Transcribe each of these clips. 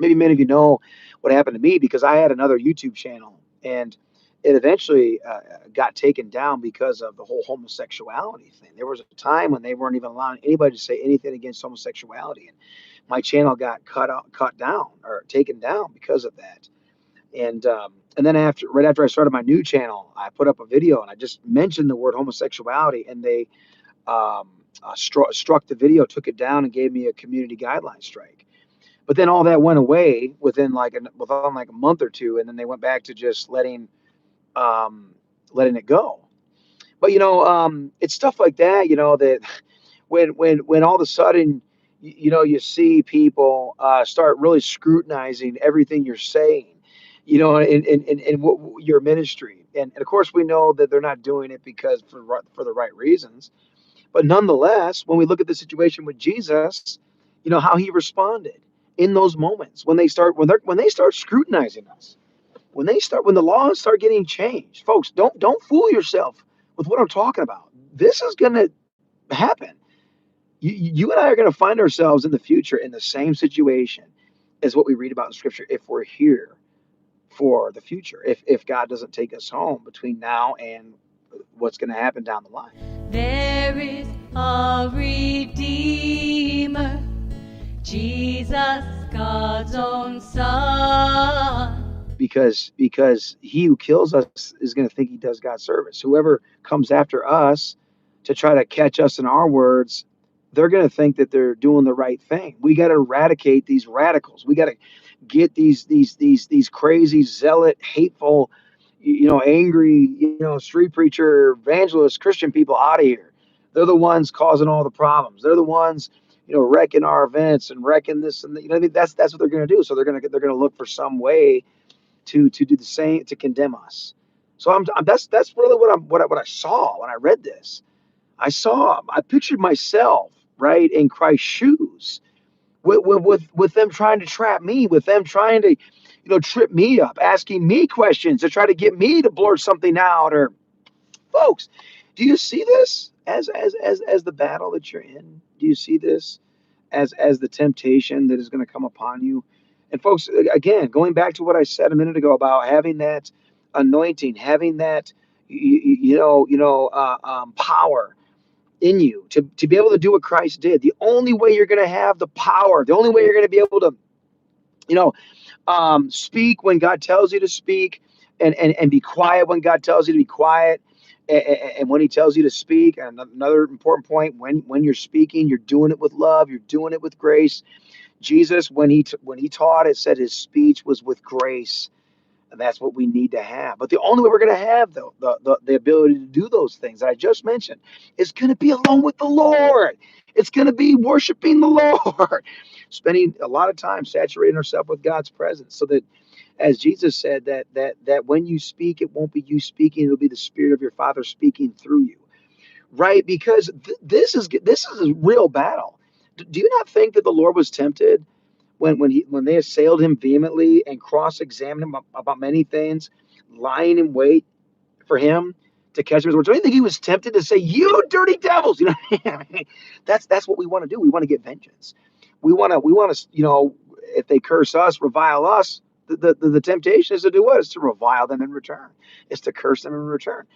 maybe many of you know what happened to me, because I had another YouTube channel, and it eventually got taken down because of the whole homosexuality thing. There was a time when they weren't even allowing anybody to say anything against homosexuality, and my channel got cut down, or taken down because of that. And then right after I started my new channel, I put up a video and I just mentioned the word homosexuality, and they struck the video, took it down, and gave me a community guideline strike. But then all that went away within like a month or two, and then they went back to just um, letting it go. But it's stuff like that, that when all of a sudden, you see people start really scrutinizing everything you're saying, in your ministry, and of course we know that they're not doing it because for the right reasons. But nonetheless, when we look at the situation with Jesus, how he responded in those moments when they start scrutinizing us, when the laws start getting changed. Folks, don't fool yourself with what I'm talking about. This is going to happen. You and I are going to find ourselves in the future in the same situation as what we read about in Scripture, if we're here for the future, if God doesn't take us home between now and what's going to happen down the line. There is a Redeemer, Jesus, God's own Son. Because he who kills us is going to think he does God service. Whoever comes after us to try to catch us in our words, they're going to think that they're doing the right thing. We got to eradicate these radicals. We got to get these crazy, zealot, hateful, angry, street preacher, evangelist, Christian people out of here. They're the ones causing all the problems. They're the ones, wrecking our events and wrecking this and I mean, that's what they're going to do. So they're going to look for some way to do the same, to condemn us. So that's really what I saw when I read this. I pictured myself right in Christ's shoes, with them trying to trap me, with them trying to trip me up, asking me questions to try to get me to blurt something out. Or folks, do you see this as the battle that you're in? Do you see this as the temptation that is going to come upon you? And folks, again, going back to what I said a minute ago about having that anointing, having that power in you to be able to do what Christ did. The only way you're going to have the power, the only way you're going to be able to, speak when God tells you to speak, and be quiet when God tells you to be quiet, and when He tells you to speak. And another important point: when you're speaking, you're doing it with love, you're doing it with grace. Jesus, when he taught, it said his speech was with grace. And that's what we need to have. But the only way we're going to have the ability to do those things that I just mentioned is going to be alone with the Lord. It's going to be worshiping the Lord, spending a lot of time saturating ourselves with God's presence, so that, as Jesus said, that when you speak, it won't be you speaking; it'll be the Spirit of your Father speaking through you. Right? Because this is a real battle. Do you not think that the Lord was tempted when they assailed him vehemently and cross-examined him about many things, lying in wait for him to catch him his words? Don't you think he was tempted to say, "You dirty devils"? I mean, that's what we want to do. We want to get vengeance. We want to, if they curse us, revile us. The temptation is to do what? Is to revile them in return. It's to curse them in return.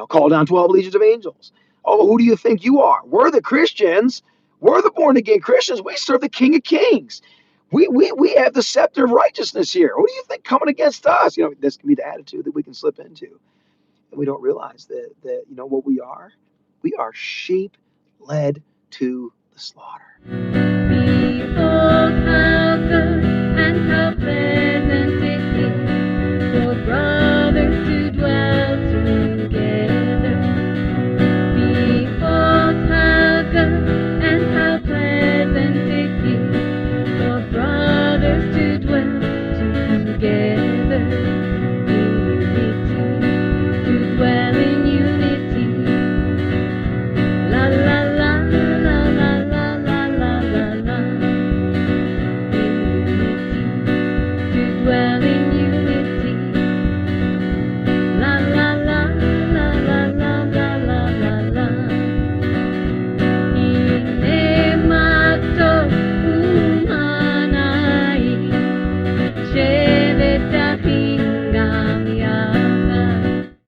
Call down 12 legions of angels. Oh, who do you think you are? We're the Christians. We're the born again Christians. We serve the King of Kings. We have the scepter of righteousness here. What do you think coming against us? This can be the attitude that we can slip into. And we don't realize that what we are? We are sheep led to the slaughter. People